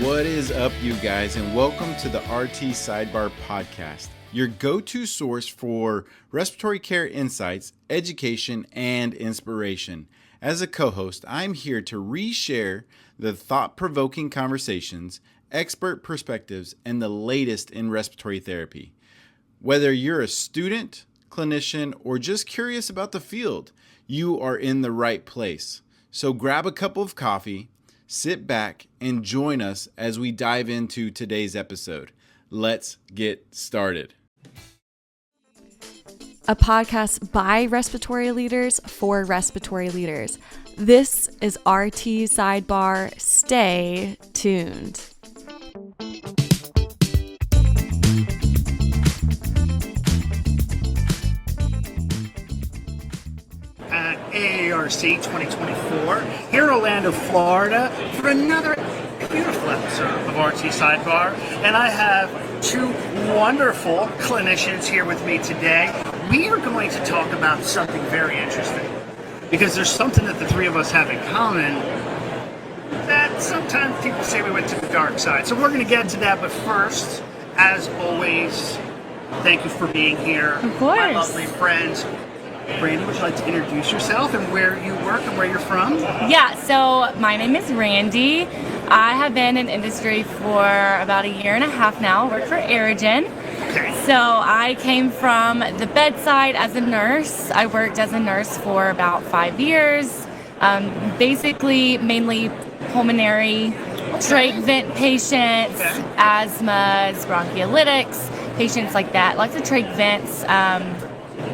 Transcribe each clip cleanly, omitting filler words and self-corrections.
What is up, you guys, and welcome to the RT Sidebar Podcast, your go-to source for respiratory care insights, education, and inspiration. As a co-host, I'm here to reshare the thought-provoking conversations, expert perspectives, and the latest in respiratory therapy. Whether you're a student, clinician, or just curious about the field, you are in the right place. So grab a cup of coffee, sit back, and join us as we dive into today's episode. Let's get started. A podcast by respiratory leaders for respiratory leaders. This is RT Sidebar. Stay tuned. AARC 2024 here in Orlando, Florida for another beautiful episode of RT Sidebar, and I have two wonderful clinicians here with me today. We are going to talk about something very interesting because there's something that the three of us have in common that sometimes people say we went to the dark side. So we're going to get to that, but first, as always, thank you for being here. Of course. My lovely friends. Brandy, would you like to introduce yourself and where you work and where you're from? Yeah, so my name is Randy. I have been in industry for about a year and a half now. I work for Aerogen. Okay. So I came from the bedside as a nurse. I worked as a nurse for about 5 years. Basically, mainly pulmonary, trach vent patients, asthmas, broncholytics, patients like that. Lots of trach vents.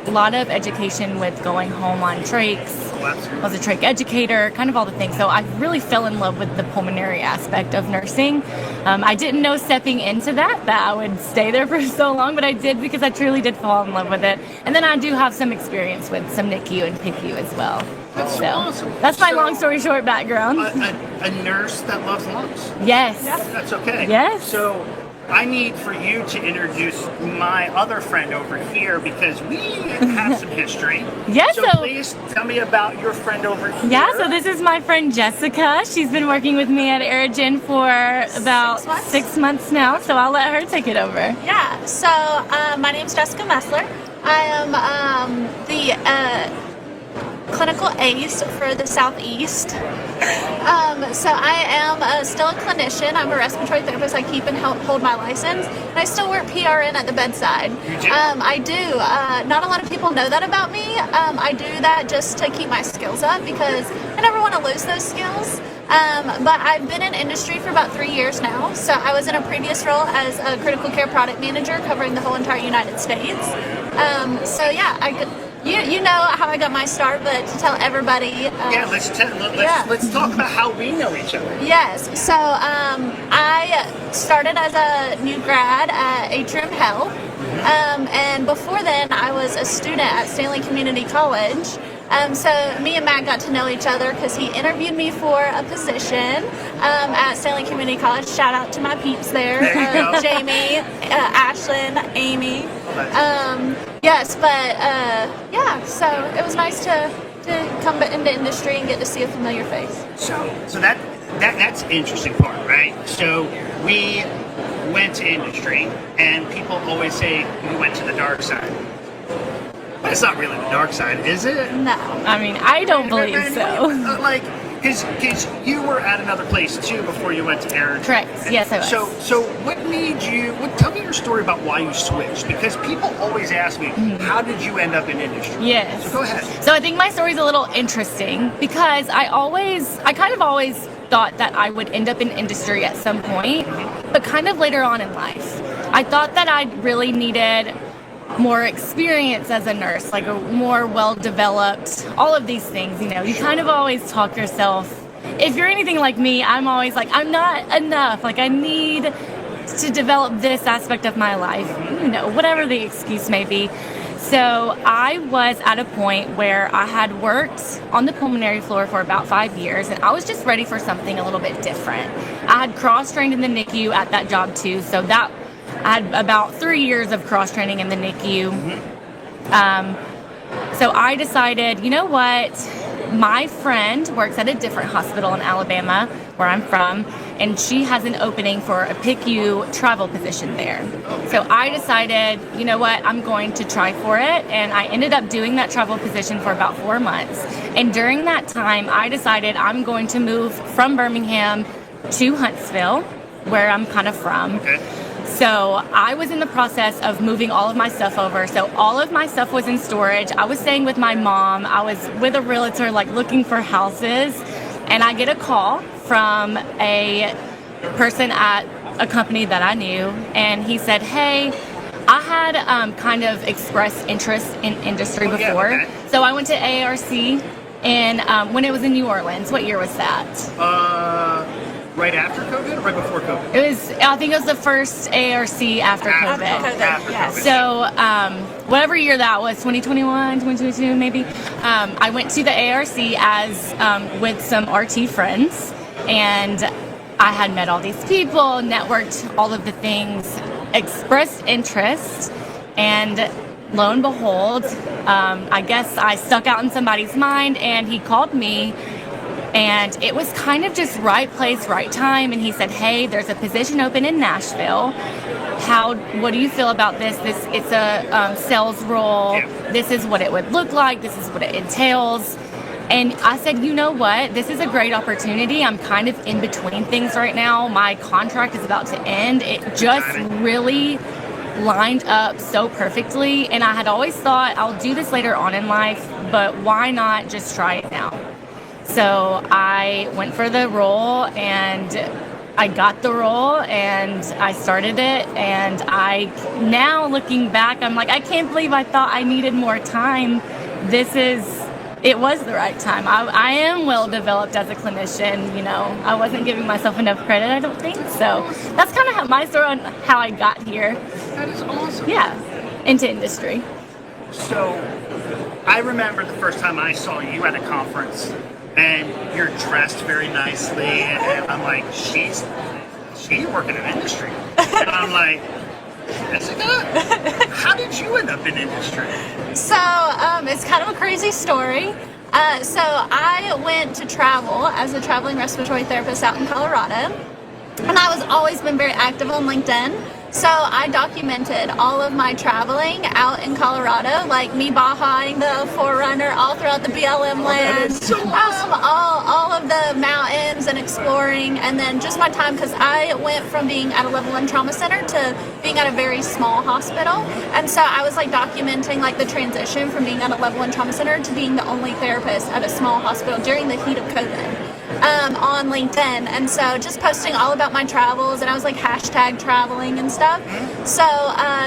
A lot of education with going home on trachs. I was a trach educator, kind of all the things. So I really fell in love with the pulmonary aspect of nursing. I didn't know stepping into that I would stay there for so long, but I did because I truly did fall in love with it. And then I do have some experience with some NICU and PICU as well. That's so awesome. That's my long story short background. A nurse that loves lungs. Yes. That's okay. Yes. So I need for you to introduce my other friend over here because we have some history. Yes. So please tell me about your friend over here. Yeah, so this is my friend Jessica. She's been working with me at Aerogen for about 6 months now, so I'll let her take it over. Yeah, so my name's Jessica Messler. I am the clinical ace for the Southeast. So I am still a clinician. I'm a respiratory therapist. I keep and hold my license. And I still work PRN at the bedside. You do? I do. Not a lot of people know that about me. I do that just to keep my skills up because I never want to lose those skills. But I've been in industry for about 3 years now. So I was in a previous role as a critical care product manager covering the whole entire United States. So yeah, You know how I got my start, but to tell everybody... let's talk about how we know each other. Yes, so I started as a new grad at Atrium Health, and before then I was a student at Stanley Community College. So me and Matt got to know each other because he interviewed me for a position at Stanley Community College. Shout out to my peeps there, Jamie, Ashlyn, Amy. Yes, but so it was nice to come into industry and get to see a familiar face. So that's the interesting part, right? So we went to industry, and people always say we went to the dark side. But it's not really the dark side, is it? No. I mean, I don't believe so. Because you were at another place too before you went to Aerogen. Correct. Yes, I was. So what made you? Tell me your story about why you switched. Because people always ask me, how did you end up in industry? Yes. So go ahead. So I think my story's a little interesting because I kind of always thought that I would end up in industry at some point, but kind of later on in life. I thought that I really needed more experience as a nurse, like a more well-developed, all of these things, you kind of always talk yourself. If you're anything like me, I'm always like, I'm not enough. Like, I need to develop this aspect of my life, whatever the excuse may be. So I was at a point where I had worked on the pulmonary floor for about 5 years, and I was just ready for something a little bit different. I had cross-trained in the NICU at that job too, so that I had about 3 years of cross-training in the NICU. So I decided, you know what, my friend works at a different hospital in Alabama, where I'm from, and she has an opening for a PICU travel position there. So I decided, you know what, I'm going to try for it, and I ended up doing that travel position for about 4 months. And during that time, I decided I'm going to move from Birmingham to Huntsville, where I'm kind of from. Okay. So I was in the process of moving all of my stuff over. So all of my stuff was in storage. I was staying with my mom. I was with a realtor, like looking for houses. And I get a call from a person at a company that I knew. And he said, hey, I had kind of expressed interest in industry before. Yeah, okay. So I went to ARC and when it was in New Orleans. What year was that? Right after COVID or right before COVID? It was, I think it was the first ARC after COVID. After Yes. COVID. So, whatever year that was, 2021, 2022 maybe, I went to the ARC as with some RT friends, and I had met all these people, networked all of the things, expressed interest, and lo and behold, I guess I stuck out in somebody's mind, and he called me. And it was kind of just right place, right time. And he said, hey, there's a position open in Nashville. What do you feel about this? It's a sales role. Yeah. This is what it would look like. This is what it entails. And I said, you know what? This is a great opportunity. I'm kind of in between things right now. My contract is about to end. It just really lined up so perfectly. And I had always thought I'll do this later on in life, but why not just try it now? So I went for the role, and I got the role, and I started it. And now looking back, I'm like, I can't believe I thought I needed more time. It was the right time. I am well developed as a clinician. You know, I wasn't giving myself enough credit, I don't think. So that's kind of my story on how I got here. That is awesome. Yeah, into industry. So, I remember the first time I saw you at a conference, and you're dressed very nicely, and I'm like, she's working in industry. And I'm like, Jessica, how did you end up in industry? So it's kind of a crazy story. So I went to travel as a traveling respiratory therapist out in Colorado, and I was always been very active on LinkedIn. So I documented all of my traveling out in Colorado, like me bajaing the Forerunner all throughout the BLM land, so awesome. all of the mountains and exploring, and then just my time, because I went from being at a level 1 trauma center to being at a very small hospital, and so I was like documenting like the transition from being at a level 1 trauma center to being the only therapist at a small hospital during the heat of COVID. On LinkedIn, and so just posting all about my travels, and I was like hashtag traveling and stuff. So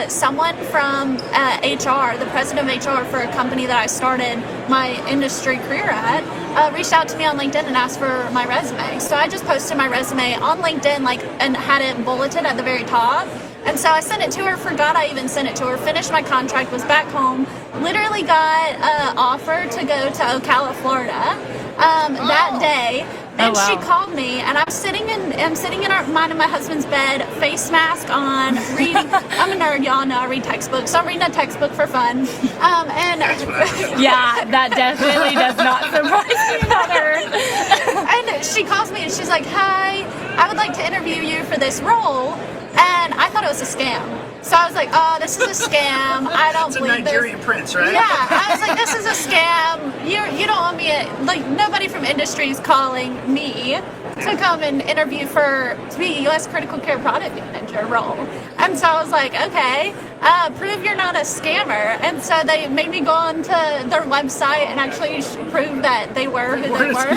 someone from HR, the president of HR for a company that I started my industry career at, reached out to me on LinkedIn and asked for my resume. So I just posted my resume on LinkedIn, like, and had it bulleted at the very top. And so I sent it to her, forgot I even sent it to her, finished my contract, was back home, literally got an offer to go to Ocala, Florida that day. And she called me, and I'm sitting in mine and my husband's bed, face mask on, reading. I'm a nerd, y'all know I read textbooks, so I'm reading a textbook for fun. Yeah, that definitely does not surprise me about her. And she calls me, and she's like, "Hi, I would like to interview you for this role." And I thought it was a scam. So I was like, oh, this is a scam. I don't believe this. It's a Nigerian prince, right? Yeah, I was like, this is a scam. You don't want me like, nobody from industry is calling me to come and interview to be a U.S. Critical Care Product Manager role. And so I was like, okay, prove you're not a scammer. And so they made me go on to their website and actually prove that they were who they were.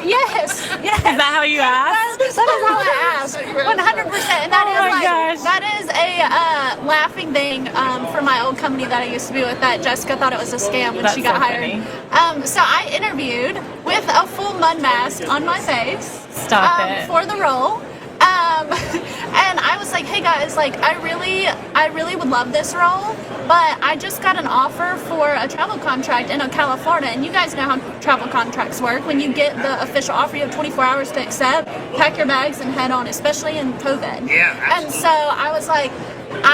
Yes. Is that how you asked? That is how I asked. 100%. And that is a laughing thing for my old company that I used to be with, that Jessica thought it was a scam when she got hired. So I interviewed with a full mud mask on my face. Stop it. For the role. And I was like, hey guys, like I really would love this role, but I just got an offer for a travel contract in Ocala, Florida, and you guys know how travel contracts work. When you get the official offer, you have 24 hours to accept, pack your bags, and head on, especially in COVID. Yeah, absolutely. And so I was like,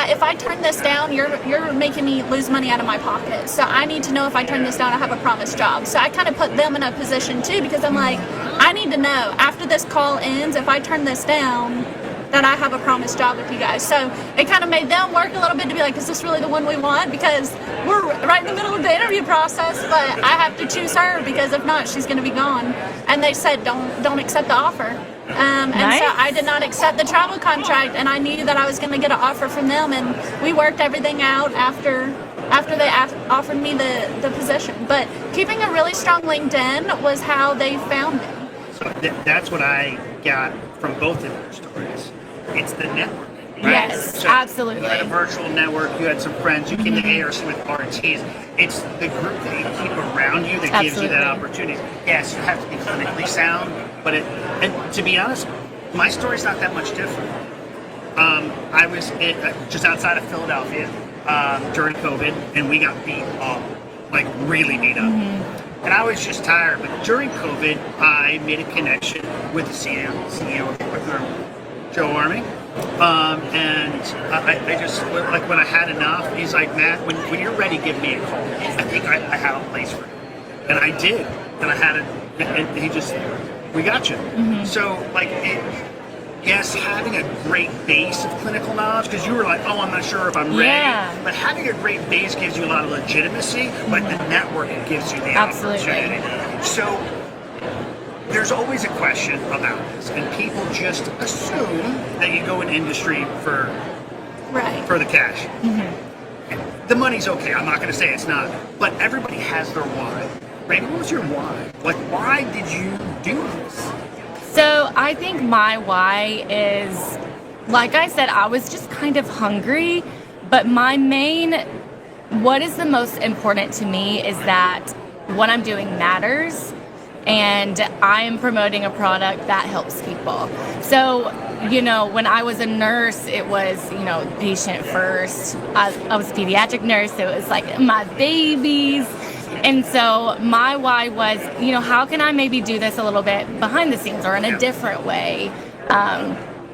if I turn this down, you're making me lose money out of my pocket. So I need to know if I turn this down, I have a promised job. So I kind of put them in a position too, because I'm like, I need to know after this call ends, if I turn this down, that I have a promised job with you guys. So it kind of made them work a little bit to be like, is this really the one we want? Because we're right in the middle of the interview process, but I have to choose her, because if not, she's going to be gone. And they said, don't accept the offer. And Nice. so I did not accept the travel contract, and I knew that I was going to get an offer from them, and we worked everything out after they offered me the position. But keeping a really strong LinkedIn was how they found me. So that's what I got from both of your stories. It's the network. Right? Yes, absolutely. You had a virtual network, you had some friends, you came to ARC with RTs. It's the group that you keep around you that gives you that opportunity. Yes, you have to be clinically sound, but and to be honest, my story's not that much different. I was just outside of Philadelphia during COVID, and we got beat up, like really beat up. And I was just tired, but during COVID, I made a connection with the CEO of Equipment, Joe Army. And I just, like, when I had enough, he's like, Matt, when you're ready, give me a call. I think I have a place for you. And I did. And I had it, and he just, we got you. So, like, yes, having a great base of clinical knowledge, because you were like, oh, I'm not sure if I'm ready. Yeah. But having a great base gives you a lot of legitimacy, but the network gives you the Absolutely. opportunity. So, there's always a question about this, and people just assume that you go in industry for the cash. The money's okay. I'm not going to say it's not, but everybody has their why. Right? What was your why? Like, why did you do this? So I think my why is, like I said, I was just kind of hungry, but what is the most important to me is that what I'm doing matters. And I am promoting a product that helps people. So, when I was a nurse, it was, patient first. I was a pediatric nurse, so it was like my babies. And so my why was, how can I maybe do this a little bit behind the scenes or in a different way?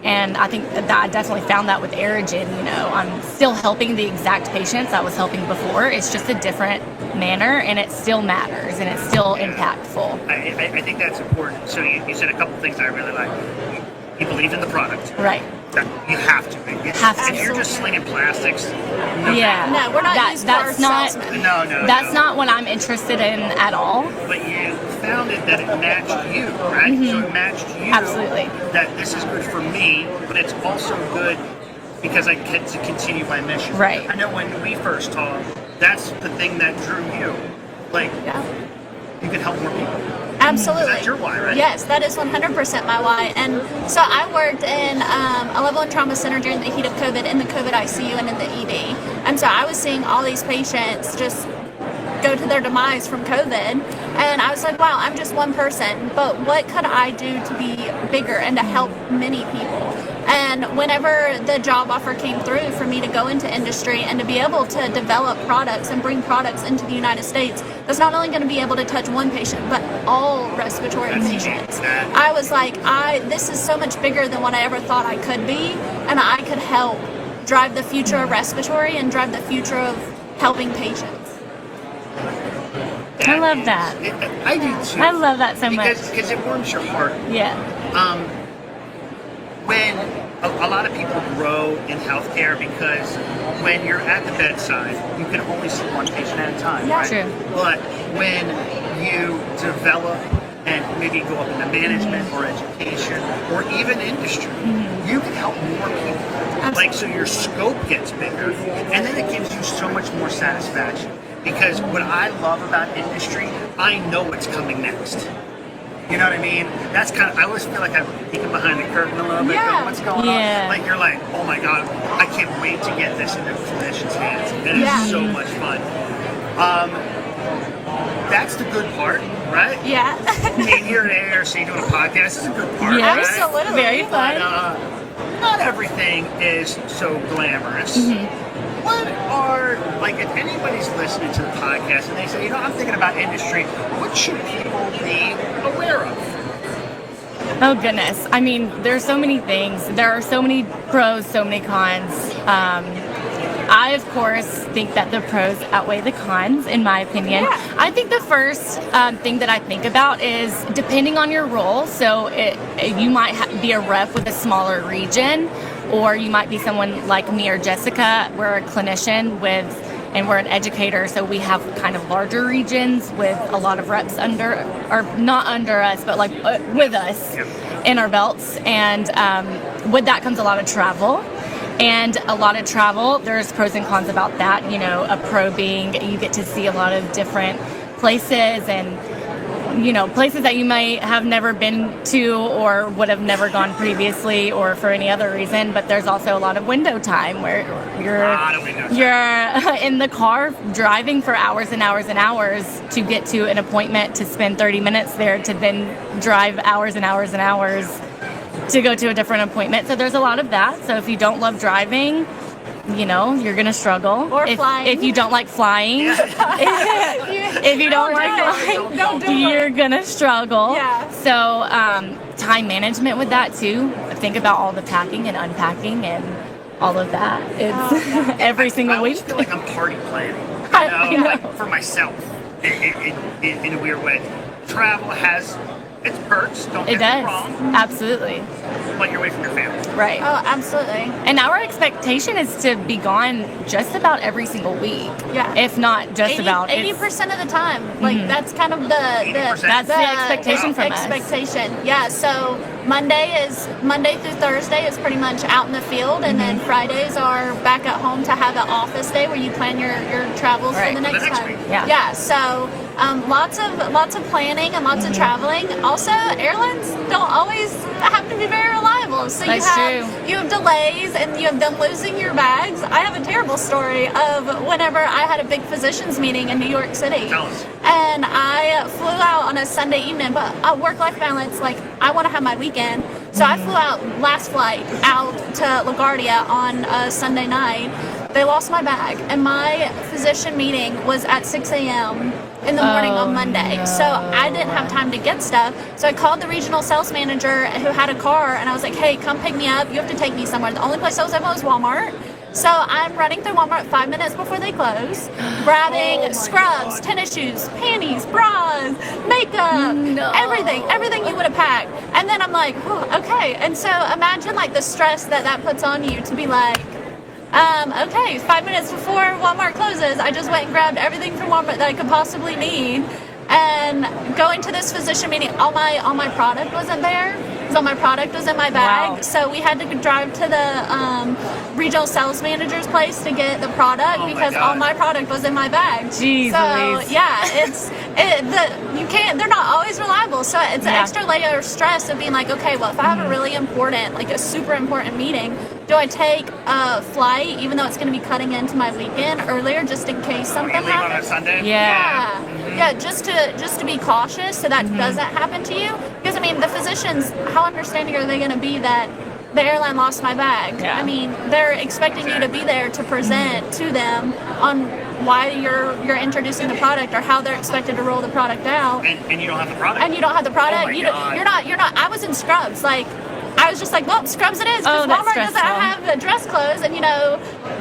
And I think that I definitely found that with Aerogen. I'm still helping the exact patients I was helping before. It's just a different manner, and it still matters, and it's still impactful. I think that's important. So you said a couple things I really like. You believed in the product. Right. You have to. If you're just slinging plastics, No, we're not used that's for not salesmen. No. not what I'm interested in at all. But you found it that it matched you, right? So it matched you. Absolutely. That this is good for me, but it's also good because I get to continue my mission. Right. I know when we first talked, that's the thing that drew you. Like, you could help more people. Absolutely. That's your why, right? Yes, that is 100% my why. And so I worked in a level 1 trauma center during the heat of COVID, in the COVID ICU and in the ED. And so I was seeing all these patients just go to their demise from COVID. And I was like, wow, I'm just one person, but what could I do to be bigger and to help many people? And whenever the job offer came through for me to go into industry and to be able to develop products and bring products into the United States, that's not only going to be able to touch one patient, but all respiratory patients. I was like, this is so much bigger than what I ever thought I could be, and I could help drive the future of respiratory and drive the future of helping patients. I love that. I do too. I love that so much. Because it warms your heart. Yeah. When a lot of people grow in healthcare, because when you're at the bedside, you can only see one patient at a time, right? True. But when you develop and maybe go up into management or education or even industry, you can help more people. Like, so your scope gets bigger, and then it gives you so much more satisfaction. Because what I love about industry, I know what's coming next. You know what I mean? That's kind of, I always feel like I'm peeking behind the curtain a little bit. Like, what's going on? Like, you're like, oh my God, I can't wait to get this into clinicians' hands. It is so much fun. That's the good part, right? Yeah. Being here at ARC doing a podcast is a good part, Yeah, right? Absolutely. Very fun. But not everything is so glamorous. What are, like, if anybody's listening to the podcast and they say, I'm thinking about industry, what should people be aware of? Oh, goodness. I mean, there's so many things. There are so many pros, so many cons. I, of course, think that the pros outweigh the cons, in my opinion. Yeah. I think the first thing that I think about is depending on your role. So you might be a rep with a smaller region, or you might be someone like me or Jessica. We're a clinician and we're an educator, so we have kind of larger regions with a lot of reps under, or not under us, but like with us in our belts. And with that comes a lot of travel. And a lot of travel, there's pros and cons about that. You know, a pro being you get to see a lot of different places and, you know, places that you might have never been to or would have never gone previously or for any other reason. But there's also a lot of window time where you're in the car driving for hours and hours and hours to get to an appointment, to spend 30 minutes there, to then drive hours and hours and hours to go to a different appointment. So there's a lot of that. So if you don't love driving, you know, you're going to struggle. Or flying. If you don't like flying, if you don't like flying, you're going to struggle. Yeah. So time management with that too. Think about all the packing and unpacking and all of that. It's every single I week. always feel like I'm party planning. I know. Like for myself, in a weird way. Travel has its perks, don't It get me does. wrong, Absolutely. but you're away from your family. Right. Oh, absolutely. And our expectation is to be gone just about every single week. Yeah. If not just about. 80% of the time. Like, that's kind of the 80%? That's the expectation from us. expectation. Yeah, so Monday through Thursday is pretty much out in the field, and then Fridays are back at home to have an office day where you plan your travels Right. for the next time. week. Yeah. So lots of planning and lots of traveling. Also, airlines don't always have to be very reliable. So That's you have delays and you have them losing your bags. I have a terrible story of whenever I had a big physicians meeting in New York City. Tell us. And I flew out on a Sunday evening, but work-life balance, like, I want to have my weekend. So I flew out last flight out to LaGuardia on a Sunday night. They lost my bag, and my physician meeting was at 6 a.m. in the morning on Monday. No. So I didn't have time to get stuff. So I called the regional sales manager who had a car, and I was like, hey, come pick me up. You have to take me somewhere. The only place I was at was Walmart. So I'm running through Walmart 5 minutes before they close, grabbing scrubs, tennis shoes, panties, bras, makeup, everything you would have packed. And then I'm like, okay. And so imagine like the stress that puts on you to be like, okay, 5 minutes before Walmart closes, I just went and grabbed everything from Walmart that I could possibly need. And going to this physician meeting, all my product wasn't there. So my product was in my bag. Wow. So we had to drive to the regional sales manager's place to get the product because God. all my product was in my bag. Jeez so Louise. yeah, they're not always reliable. So it's an Yeah. extra layer of stress of being like, okay, well, if I have a really important, like a super important meeting, do I take a flight even though it's going to be cutting into my weekend earlier just in case something You leave on a happens? Sunday? Yeah. Yeah, just to be cautious so that doesn't happen to you. Because I mean, the physicians, how understanding are they going to be that the airline lost my bag? Yeah. I mean, they're expecting you to be there to present to them on why you're introducing the product or how they're expected to roll the product out. And you don't have the product? And you don't have the product. Oh my God. You're not. I was in scrubs. Like, I was just like, well, scrubs it is, because Oh, that's Walmart doesn't stressful. have the dress clothes, and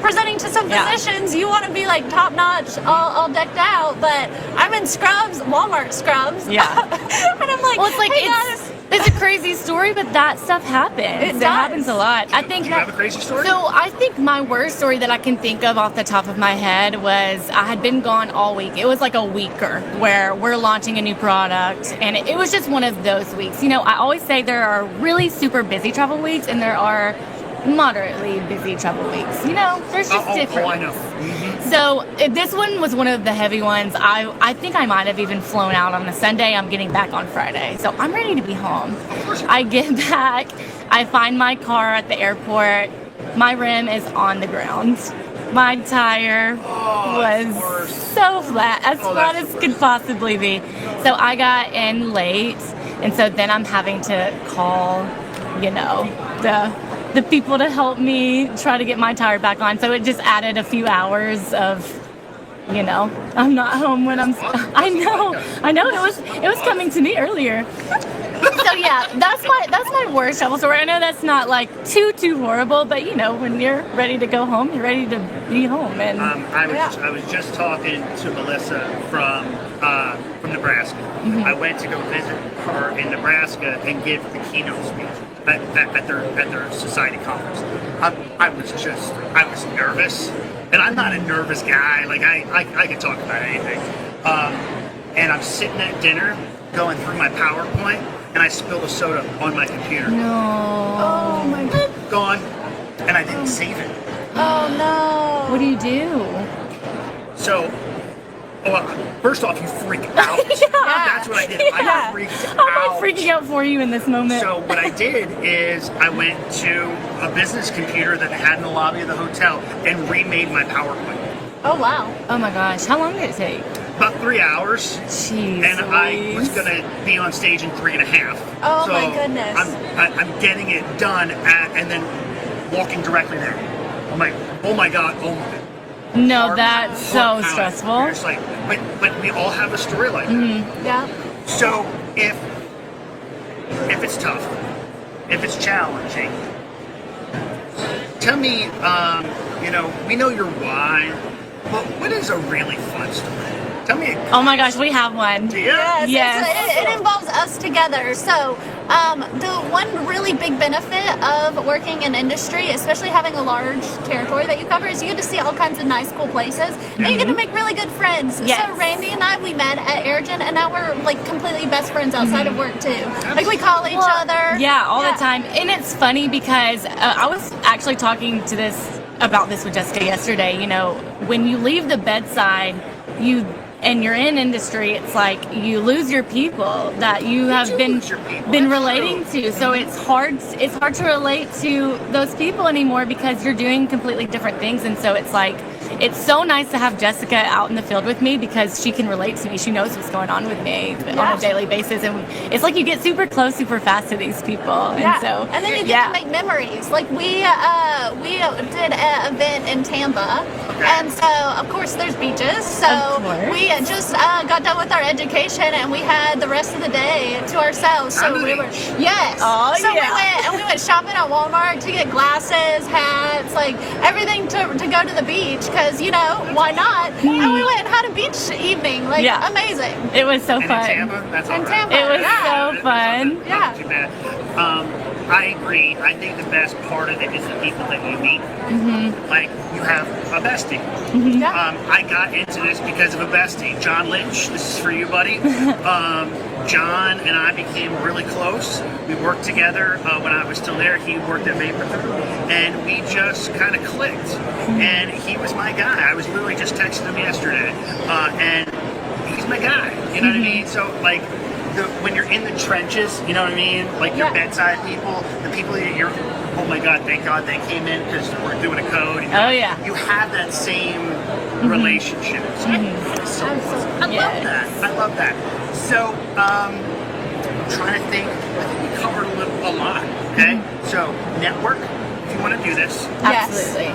presenting to some Yeah. physicians, you want to be like top notch, all decked out, but I'm in scrubs, Walmart scrubs. Yeah. And I'm like, Well, it's like hey guys. it's a crazy story, but that stuff happens. It does. Happens a lot. I think Do you have a crazy story? So I think my worst story that I can think of off the top of my head was I had been gone all week. It was like a weeker where we're launching a new product, and it was just one of those weeks. I always say there are really super busy travel weeks, and there are moderately busy travel weeks. There's just different. Oh, I know. So this one was one of the heavy ones. I think I might have even flown out on a Sunday. I'm getting back on Friday. So I'm ready to be home. I get back. I find my car at the airport. My rim is on the ground. My tire was so flat, as flat as could possibly be. So I got in late. And so then I'm having to call, the people to help me try to get my tire back on. So it just added a few hours of, I'm not home when I know. It was coming to me earlier. So yeah, that's my worst travel story. I know that's not like too horrible, but you know, when you're ready to go home, you're ready to be home. And I was just talking to Melissa from Nebraska. I went to go visit her in Nebraska and give the keynote speech at their society conference. I was nervous, and I'm not a nervous guy. Like I can talk about anything. And I'm sitting at dinner, going through my PowerPoint, and I spilled a soda on my computer. no. Oh my God. Gone, and I didn't save it. Oh no. What do you do? So, first off, you freak out. That's what I did. I freaked I'm out. like freaking out for you in this moment. So what I did is I went to a business computer that I had in the lobby of the hotel and remade my PowerPoint. Oh wow. Oh my gosh, how long did it take? About 3 hours. Jeez. And I was going to be on stage in 3.5. Oh so my goodness. I'm getting it done and then walking directly there. I'm like, oh my God, No, that's so stressful. It's like, but we all have a story like that. Yeah. So if it's tough, if it's challenging, tell me, we know your why, but what is a really fun story? Tell me. Oh my gosh, we have one. Yeah. Yes. It involves us together. So the one really big benefit of working in industry, especially having a large territory that you cover, is you get to see all kinds of nice, cool places, and you get to make really good friends. Yes. So Randy and I, we met at Aerogen, and now we're like completely best friends outside of work too. Like we call each other. Yeah, all the time. And it's funny because I was actually talking about this with Jessica yesterday. You know, when you leave the bedside, and you're in industry, it's like you lose your people that you have been relating to. So it's hard to relate to those people anymore because you're doing completely different things. And so it's like, it's so nice to have Jessica out in the field with me because she can relate to me. She knows what's going on with me on a daily basis. And it's like you get super close super fast to these people. And then you get to make memories. Like we did an event in Tampa, and so of course there's beaches. So we just got done with our education, and we had the rest of the day to ourselves. So we went shopping at Walmart to get glasses, hats, like everything to go to the beach. Because, why not? And we went and had a beach evening. Like, amazing. It was so And fun. in Tampa? That's all In right. Tampa, it was so fun. Not too bad. I agree. I think the best part of it is the people that you meet. Like, you have a bestie. I got into this because of a bestie. John Lynch, this is for you, buddy. John and I became really close. We worked together when I was still there. He worked at Vapor, and we just kind of clicked. And he was my guy. I was literally just texting him yesterday, and he's my guy. You know what I mean? So like, when you're in the trenches, you know what I mean? Like your bedside people, the people that you're. Oh my God! Thank God they came in because we're doing a code. You have that same relationship. So I love that. So I'm trying to think. I think we covered a lot. Okay, so network. If you want to do this, Absolutely.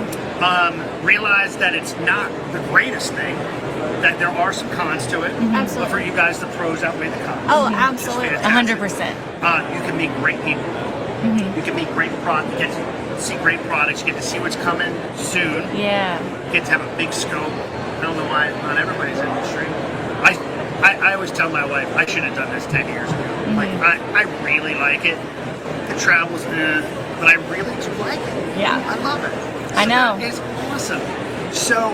Realize that it's not the greatest thing. That there are some cons to it. Absolutely. But for you guys, the pros outweigh the cons. Oh, absolutely. 100%. You can meet great people. You can meet great products. Get to see great products. Get to see what's coming soon. Yeah. Get to have a big scope. I don't know why not everybody's in the industry. I always tell my wife I should have done this 10 years ago. Like I really like it. The travel's but I really do like it. Yeah. I love it. I know. It's awesome. So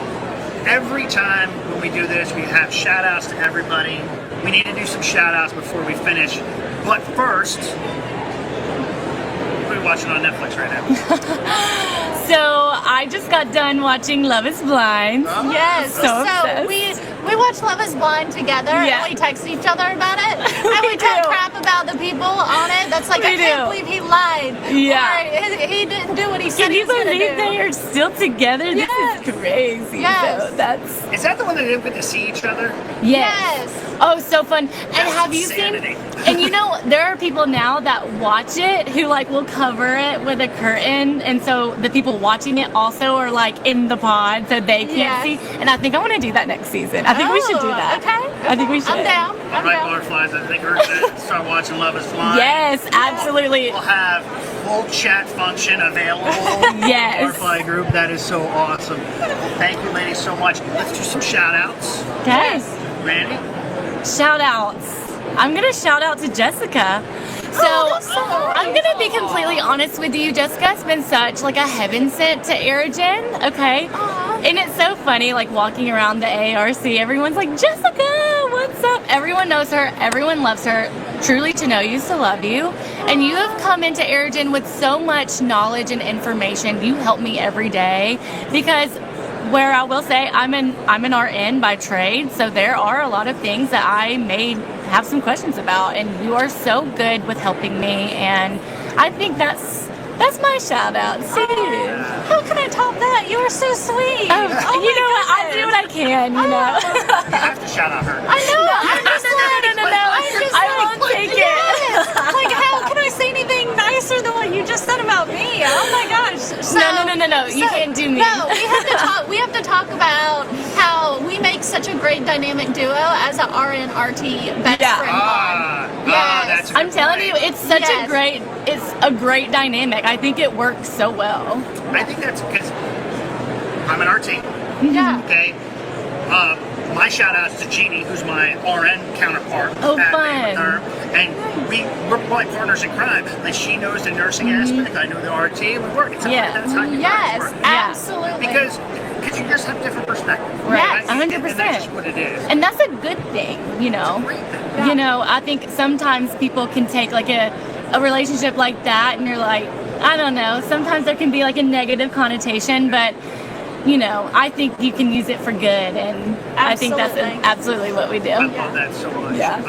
every time when we do this, we have shout outs to everybody. We need to do some shout outs before we finish. But first, what are we watching on Netflix right now? So I just got done watching Love is Blind. Yes. So obsessed. We watch Love is Blind together, and we text each other about it, and we talk crap about the people on it. That's like, I can't believe he lied. Yeah. Or he didn't do what he said Can he you was going to believe do. they are still together? Yes. This is crazy. Yes. So that's Is that the one that didn't get to see each other? yes. Oh, so fun. And have you insanity. seen, and you know, there are people now that watch it who like will cover it with a curtain. And so the people watching it also are like in the pod so they can't see. And I think I want to do that next season. I think we should do that. Okay. I think we should. I'm down. All right, butterflies. I think we're going to start watching Love is Blind. Yes, absolutely. We'll have full chat function available. Yes. Butterfly group. That is so awesome. Well, thank you, ladies, so much. Let's do some shout outs. Okay. Randy? Shout outs. I'm going to shout out to Jessica. I'm going to be completely honest with you. Jessica has been such like a heaven sent to Aerogen, okay? And it's so funny, like walking around the ARC, everyone's like, Jessica, what's up? Everyone knows her, everyone loves her. Truly to know you, to love you. And you have come into Aerogen with so much knowledge and information. You help me every day because where I will say I'm an RN by trade, so there are a lot of things that I may have some questions about, and you are so good with helping me, and I think that's my shout out. See, How can I top that? You are so sweet. you know what? I do what I can. You know. You have to shout out her. I know. I'm just I won't take it. like, how can I say anything nicer than what you just said about me? Oh my gosh. So, No. You can't do me. No, we have to talk about how we make such a great dynamic duo as an RN RT best friend bond. That's a good I'm telling point. you, it's such Yes. it's a great dynamic. I think it works so well. I think that's because I'm an RT. Yeah. Okay. My shout outs to Jeannie, who's my RN counterpart. Oh, at fun. Her. And we're like partners in crime. Like she knows the nursing aspect, I know the RT, and we work. It's Yeah. that's how you Yes, guys work. absolutely. Because you just have different perspectives. Right, And 100%. that's just what it is. And that's a good thing, you know. Great thing. You know, I think sometimes people can take like a relationship like that and you're like, I don't know, sometimes there can be like a negative connotation, but you know, I think you can use it for good, and I think that's absolutely what we do. I love that so much. Yeah.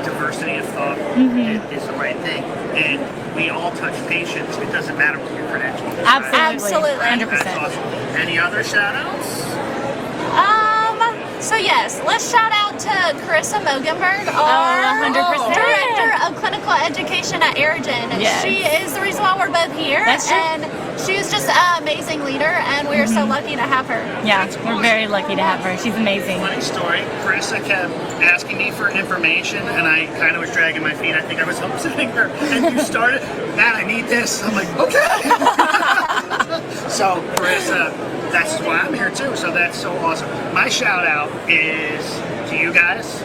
Diversity of thought is the right thing. And we all touch patients. It doesn't matter what your credentials are. Absolutely. Absolutely. 100%. That's awesome. Any other shout outs? So yes, let's shout out to Carissa Mogenberg, our 100%. Director of Clinical Education at Aerogen. Yes. She is the reason why we're both here. That's true. And she's just an amazing leader, and we are so lucky to have her. Yeah, we're very lucky to have her. She's amazing. Funny story. Carissa kept asking me for information, and I kind of was dragging my feet. I think I was upsetting her. And you started, Matt, I need this. I'm like, okay. So, Carissa, that's why I'm here too. So that's so awesome. My shout out is to you guys.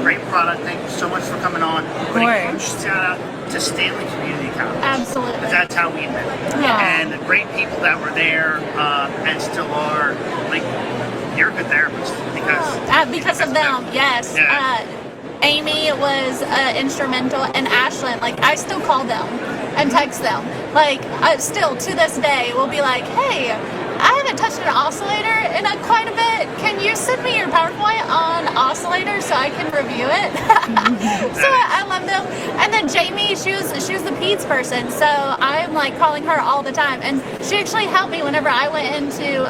Great product. Thank you so much for coming on. But a huge shout out to Stanley Community College. Absolutely. Because that's how we met. Yeah. And the great people that were there and still are, like, you're a good therapist Because of them, yes. Yeah. Amy was instrumental, and Ashlyn, like, I still call them and text them. Like, still to this day, we'll be like, hey, I haven't touched an oscillator in quite a bit. Can you send me your PowerPoint on oscillators so I can review it? So I love them. And then Jamie, she was the peds person, so I'm like calling her all the time. And she actually helped me whenever I went into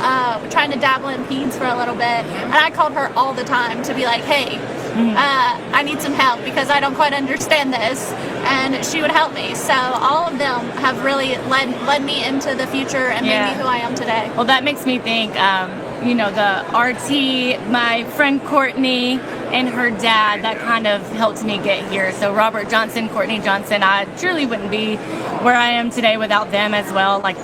trying to dabble in peds for a little bit. And I called her all the time to be like, hey, I need some help because I don't quite understand this, and she would help me. So all of them have really led me into the future and made me who I am today. Well, that makes me think, you know, the RT, my friend Courtney and her dad, that kind of helped me get here. So Robert Johnson, Courtney Johnson, I truly wouldn't be where I am today without them as well. Like,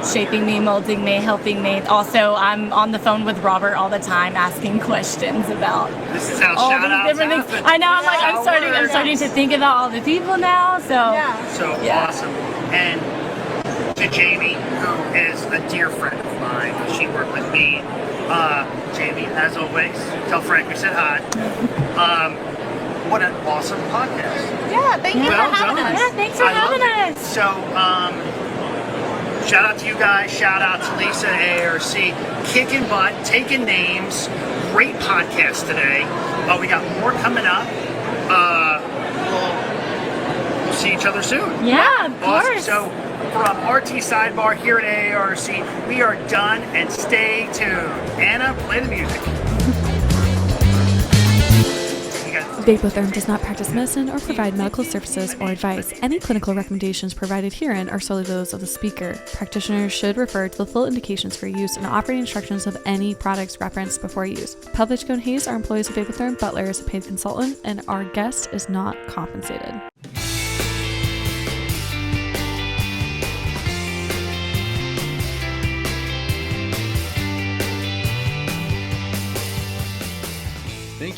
shaping me, molding me, helping me. Also, I'm on the phone with Robert all the time asking questions about This is how all shout these outs different things. happen. I know, I'm starting to think about all the people now. So So awesome. And to Jamie, who is a dear friend of mine, she worked with me. Jamie, as always, tell Frank we said hi. What an awesome podcast. Yeah, thank you for having done. us. Yeah, thanks for I love having it. us. So, shout out to you guys. Shout out to Lisa at ARC. Kicking butt, taking names. Great podcast today. We got more coming up. We'll see each other soon. Yeah, of Awesome. course. So, from RT Sidebar here at AARC, we are done, and stay tuned. Anna, play the music. Vapotherm does not practice medicine or provide medical services or advice. Any clinical recommendations provided herein are solely those of the speaker. Practitioners should refer to the full indications for use and operating instructions of any products referenced before use. Public and Hayes are employees of Vapotherm. Butler is a paid consultant, and our guest is not compensated.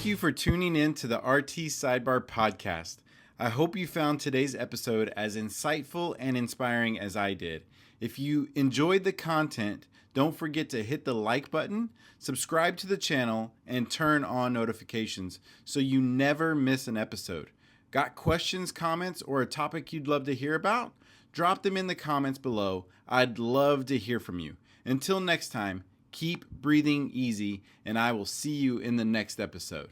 Thank you for tuning in to the RT Sidebar Podcast. I hope you found today's episode as insightful and inspiring as I did. If you enjoyed the content, don't forget to hit the like button, subscribe to the channel, and turn on notifications so you never miss an episode. Got questions, comments, or a topic you'd love to hear about? Drop them in the comments below. I'd love to hear from you. Until next time, keep breathing easy, and I will see you in the next episode.